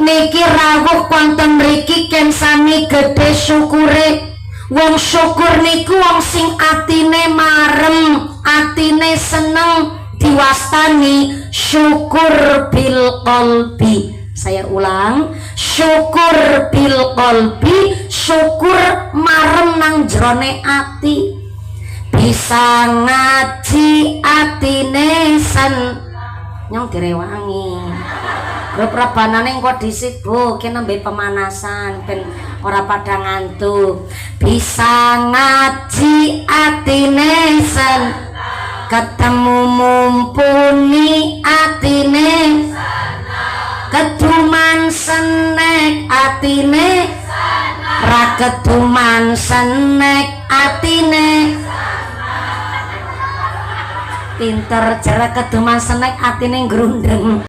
niki rawuh wonten mriki ken sami gedhe syukure. Wong syukur niku wong sing atine marem, atine seneng, diwastani syukur bil qalbi. Saya ulang, syukur bil qalbi, syukur marem nang jrone ati. Bisa ngaji atine sen nyong direwangi. Grup rebanane engko dhisik Bu, ki nembe pemanasan ben ora pada ngantuk. Bisa ngaji atine sen ketemu mumpuni atine keduman senek atine ra keduman senek atine pinter cara keduman senek atine grundeng.